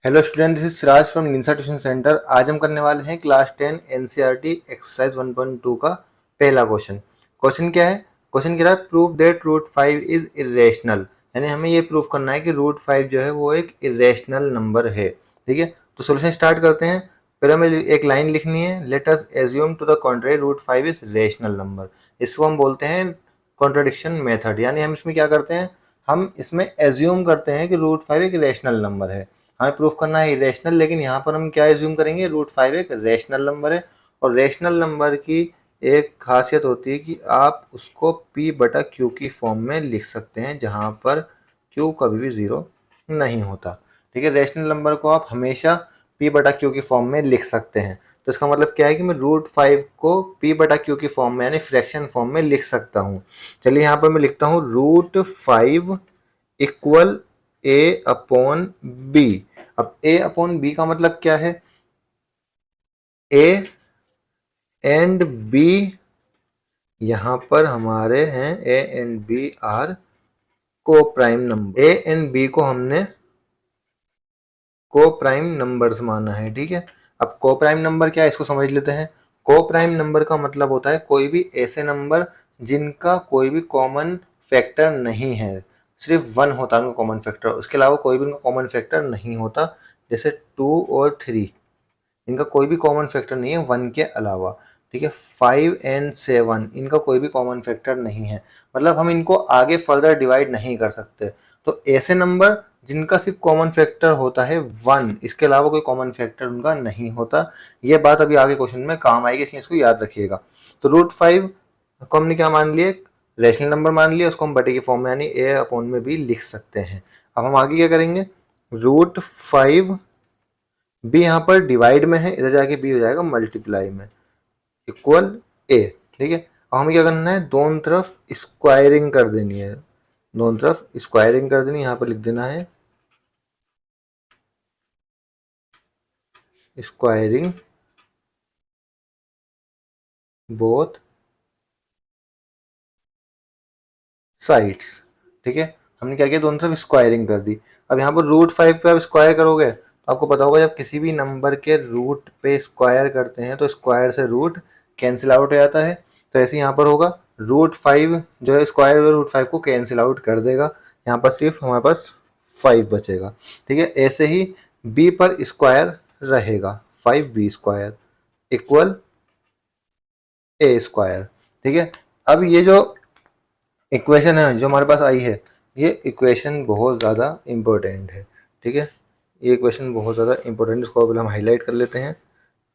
Hello student, this is Siraj from निंसा tuition centre. आज हम करने वाले हैं क्लास 10 एनसीईआरटी एक्सरसाइज 1.2 का पहला क्वेश्चन। क्वेश्चन क्या है? क्वेश्चन कह रहा है prove that root 5 is irrational. यानी हमें ये प्रूव करना है कि रूट 5 जो है वो एक इरेशनल नंबर है। ठीक है, तो सोल्यूशन स्टार्ट करते हैं। पहले हमें एक लाइन लिखनी है, let us assume to the contrary root 5 is rational number. इसको हम बोलते हैं कॉन्ट्रडिक्शन मेथड। यानी हम इसमें क्या करते हैं, हम इसमें एज्यूम करते हैं कि रूट 5 एक रेशनल नंबर है। हमें प्रूफ करना है इरेशनल, लेकिन यहाँ पर हम क्या एज्यूम करेंगे, रूट 5 एक रेशनल नंबर है। और रेशनल नंबर की एक खासियत होती है कि आप उसको p बटा क्यू की फॉर्म में लिख सकते हैं, जहाँ पर q कभी भी जीरो नहीं होता। ठीक है, रेशनल नंबर को आप हमेशा p बटा क्यू की फॉर्म में लिख सकते हैं। तो इसका मतलब क्या है कि मैं रूट 5 को p बटा क्यू की फॉर्म में यानी फ्रैक्शन फॉर्म में लिख सकता हूँ। चलिए यहाँ पर मैं लिखता हूँ root 5 equal a upon b। अब a अपॉन b का मतलब क्या है, a एंड b यहां पर हमारे हैं, a एंड b आर को prime number. a and b को हमने को प्राइम नंबर्स माना है। ठीक है, अब को प्राइम नंबर क्या है इसको समझ लेते हैं। को प्राइम नंबर का मतलब होता है कोई भी ऐसे नंबर जिनका कोई भी कॉमन फैक्टर नहीं है। सिर्फ 1 होता है उनका कॉमन फैक्टर, उसके अलावा कोई भी उनका कॉमन फैक्टर नहीं होता। जैसे 2 और 3, इनका कोई भी कॉमन फैक्टर नहीं है 1 के अलावा। ठीक है, 5 एंड 7 इनका कोई भी कॉमन फैक्टर नहीं है, मतलब हम इनको आगे फर्दर डिवाइड नहीं कर सकते। तो ऐसे नंबर जिनका सिर्फ कॉमन फैक्टर होता है 1, इसके अलावा कोई कॉमन फैक्टर उनका नहीं होता। ये बात अभी आगे क्वेश्चन में काम आएगी, इसलिए इसको याद रखिएगा। तो रूट 5 को हमने क्या मान लिया, रेशनल नंबर मान लिया, उसको हम बटे की फॉर्म में यानी ए अपॉन में भी लिख सकते हैं। अब हम आगे क्या करेंगे, रूट 5 बी यहाँ पर डिवाइड में है, इधर जाके बी हो जाएगा मल्टीप्लाई में, इक्वल ए। ठीक है, अब हमें क्या करना है, दोनों तरफ स्क्वायरिंग कर देनी है। दोनों तरफ स्क्वायरिंग कर देनी, यहाँ पर लिख देना है स्क्वायरिंग बोथ साइड्स। ठीक है, हमने क्या किया, दोनों तरफ स्क्वायरिंग कर दी। अब यहाँ पर रूट 5 पे आप स्क्वायर करोगे तो आपको पता होगा जब किसी भी नंबर के रूट पे स्क्वायर करते हैं तो स्क्वायर से रूट कैंसिल आउट हो जाता है। तो ऐसे यहाँ पर होगा, रूट 5 जो है स्क्वायर रूट 5 को कैंसिल आउट कर देगा, यहाँ पर सिर्फ हमारे पास 5 बचेगा। ठीक है, ऐसे ही b पर स्क्वायर रहेगा, 5b स्क्वायर इक्वल ए स्क्वायर। ठीक है, अब ये जो इक्वेशन है जो हमारे पास आई है, ये इक्वेशन बहुत ज़्यादा इम्पोर्टेंट है। ठीक है, ये इक्वेशन बहुत ज़्यादा इम्पोर्टेंट, इसको पहले हम हाईलाइट कर लेते हैं।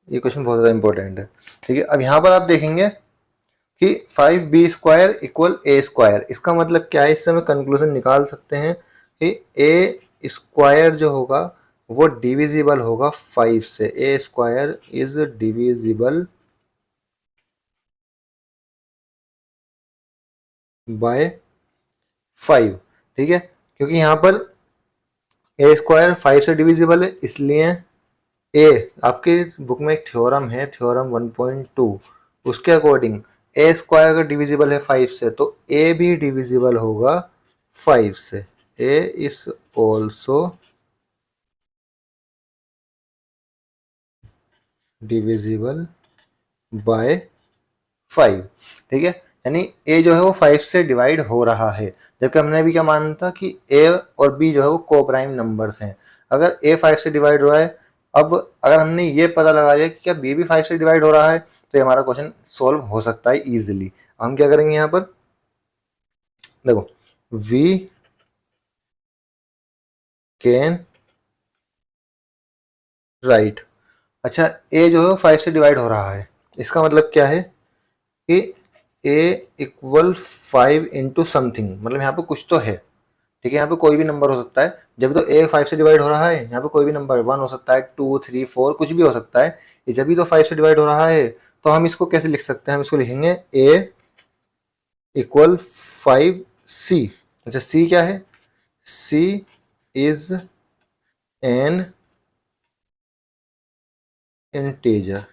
ये क्वेश्चन बहुत ज़्यादा इंपॉर्टेंट है। ठीक है, अब यहाँ पर आप देखेंगे कि 5b स्क्वायर इक्वल ए स्क्वायर, इसका मतलब क्या है, इससे हमें कंक्लूजन निकाल सकते हैं कि ए स्क्वायर जो होगा वो डिविजिबल होगा 5 से। ए स्क्वायर इज डिविजिबल बाय 5। ठीक है, क्योंकि यहाँ पर ए स्क्वायर 5 से डिविजिबल है, इसलिए ए, आपके बुक में एक थ्योरम है, थ्योरम 1.2, उसके अकॉर्डिंग ए स्क्वायर अगर डिविजिबल है 5 से तो ए भी डिविजिबल होगा 5 से। ए इज ऑल्सो डिविजिबल बाय 5। ठीक है, यानी ए जो है वो 5 से डिवाइड हो रहा है, जबकि हमने भी क्या माना था कि ए और बी जो है वो को प्राइम नंबर्स हैं। अगर ए 5 से डिवाइड हो रहा है, अब अगर हमने ये पता लगा लिया कि क्या बी भी 5 से डिवाइड हो रहा है, तो ये हमारा क्वेश्चन सोल्व हो सकता है इजीली। हम क्या करेंगे, यहाँ पर देखो, वी कैन राइट। अच्छा, ए जो है 5 से डिवाइड हो रहा है, इसका मतलब क्या है कि ए इक्वल 5 इंटू समथिंग, मतलब यहाँ पे कुछ तो है। ठीक है, यहाँ पे कोई भी नंबर हो सकता है, जब तो ए 5 से डिवाइड हो रहा है, यहाँ पे कोई भी नंबर 1 हो सकता है, 2 3 4 कुछ भी हो सकता है। ये जब भी तो 5 से डिवाइड हो रहा है, तो हम इसको कैसे लिख सकते हैं, हम इसको लिखेंगे ए इक्वल 5c। अच्छा, c क्या है, c इज एन इंटीजर।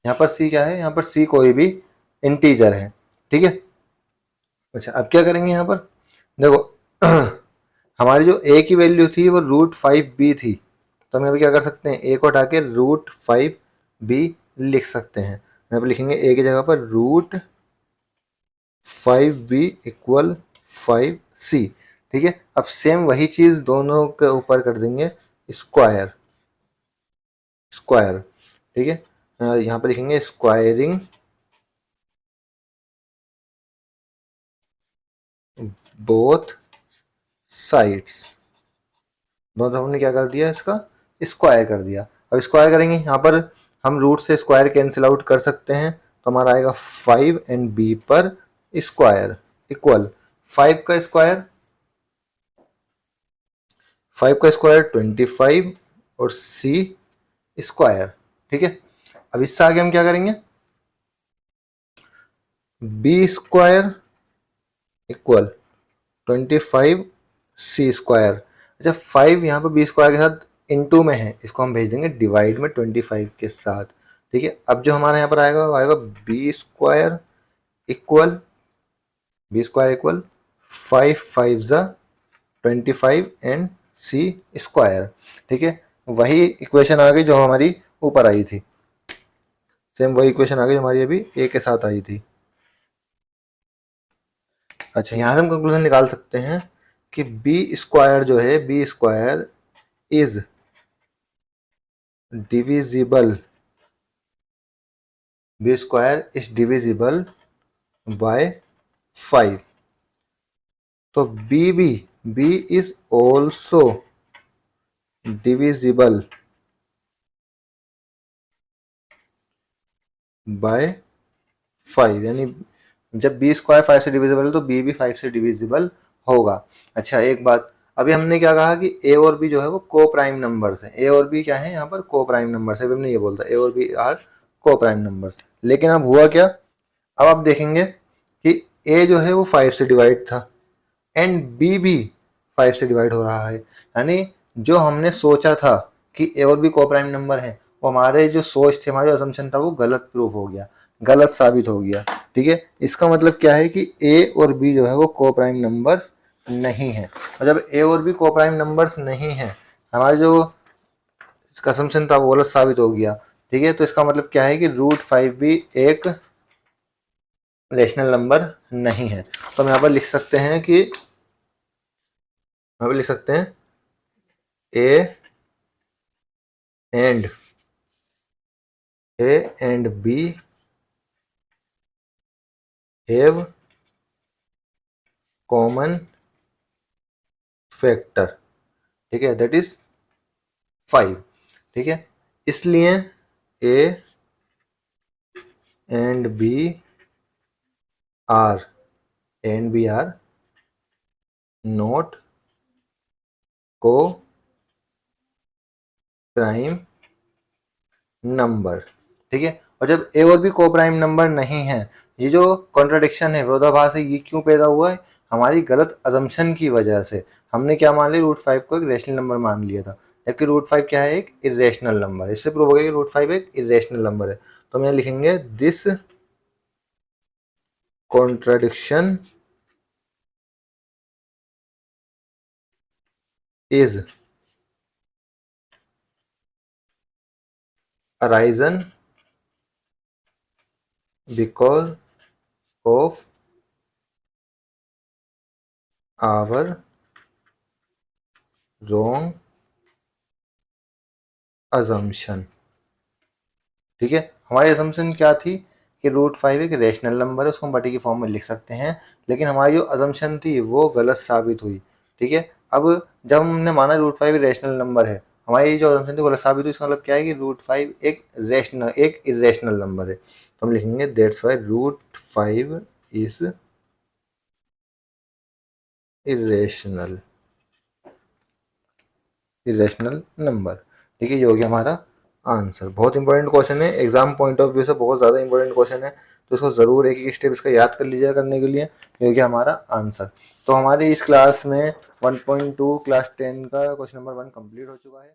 यहाँ पर c क्या है, यहाँ पर c कोई भी इंटीजर है। ठीक है, अच्छा अब क्या करेंगे यहाँ पर देखो हमारी जो ए की वैल्यू थी वो √5b थी, तो हम यहाँ पे क्या कर सकते हैं, ए को हटा के √5b लिख सकते हैं। यहाँ पे लिखेंगे ए की जगह पर √5b इक्वल 5c। ठीक है, अब सेम वही चीज दोनों के ऊपर कर देंगे, स्क्वायर स्क्वायर। ठीक है, यहाँ पे लिखेंगे स्क्वायरिंग बोथ साइड्स। दोनों हमने क्या कर दिया, इसका स्क्वायर कर दिया। अब स्क्वायर करेंगे, यहाँ पर हम रूट से स्क्वायर कैंसिल आउट कर सकते हैं, तो हमारा आएगा 5 एंड b पर स्क्वायर इक्वल 5 का स्क्वायर 25 और c स्क्वायर। ठीक है, अब इससे आगे हम क्या करेंगे, b square equal 25 c square. अच्छा, 5 यहाँ पर b स्क्वायर के साथ इनटू में है, इसको हम भेज देंगे डिवाइड में 25 के साथ। ठीक है, अब जो हमारे यहाँ पर आएगा वो आएगा b square equal 5 5 25 and c square. ठीक है, वही इक्वेशन आ गई जो हमारी ऊपर आई थी, सेम वही इक्वेशन आ गई जो हमारी अभी a के साथ आई थी। अच्छा, यहाँ से हम कंक्लूजन निकाल सकते हैं कि b स्क्वायर जो है, b square is divisible, b square is divisible by 5। तो b is also divisible by 5, यानी जब b स्क्वायर 5 से डिविजिबल है तो b भी 5 से डिविजिबल होगा। अच्छा, एक बात, अभी हमने क्या कहा कि a और b जो है वो को प्राइम नंबर्स हैं। a और b क्या है यहाँ पर, को प्राइम नंबर्स है। अभी हमने ये बोलता a और b आर को प्राइम नंबर्स। लेकिन अब हुआ क्या, अब आप देखेंगे कि a जो है वो 5 से डिवाइड था एंड b भी 5 से डिवाइड हो रहा है, यानी जो हमने सोचा था कि a और b को प्राइम नंबर है, वो हमारे जो सोच थे, हमारा जो असम्पशन था वो गलत प्रूफ हो गया, गलत साबित हो गया। ठीक है, इसका मतलब क्या है कि a और b जो है वो को प्राइम नंबर्स नहीं है। और जब a और b को प्राइम नंबर्स नहीं है, हमारा जो इसका असम्पशन था वो गलत साबित हो गया। ठीक है, तो इसका मतलब क्या है कि √5 भी एक रेशनल नंबर नहीं है। तो हम यहाँ पर लिख सकते हैं कि यहाँ पर लिख सकते हैं a and b have common factor। ठीक है, दैट इज 5। ठीक है, इसलिए a and b are not को प्राइम नंबर। ठीक है, और जब a और b को प्राइम नंबर नहीं है, ये जो कॉन्ट्राडिक्शन है, विरोधाभास है, ये क्यों पैदा हुआ है, हमारी गलत अजम्पशन की वजह से। हमने क्या मान लिया, √5 को एक रेशनल नंबर मान लिया था, जबकि √5 क्या है, एक इरेशनल नंबर है। इससे प्रूव हो गया कि √5 एक इरेशनल नंबर है। तो हम यहाँ लिखेंगे this contradiction is arisen because of our wrong assumption। ठीक है, हमारी assumption क्या थी कि √5 एक रेशनल नंबर है, उसको हम बटे की फॉर्म में लिख सकते हैं, लेकिन हमारी जो assumption थी वो गलत साबित हुई। ठीक है, अब जब हमने माना √5 रेशनल नंबर है, हमारी जो assumption थी गलत साबित हुई। इसका मतलब क्या है कि √5 एक इरेशनल नंबर है। तो हम लिखेंगे that's why √5 is irrational number. ठीक है, ये हो गया हमारा आंसर। बहुत इंपॉर्टेंट क्वेश्चन है, एग्जाम पॉइंट ऑफ व्यू से बहुत ज़्यादा इंपॉर्टेंट क्वेश्चन है, तो इसको ज़रूर एक एक स्टेप इसका याद कर लीजिएगा करने के लिए। ये हो गया हमारा आंसर। तो हमारी इस क्लास में 1.2 क्लास 10 का क्वेश्चन नंबर 1 कंप्लीट हो चुका है।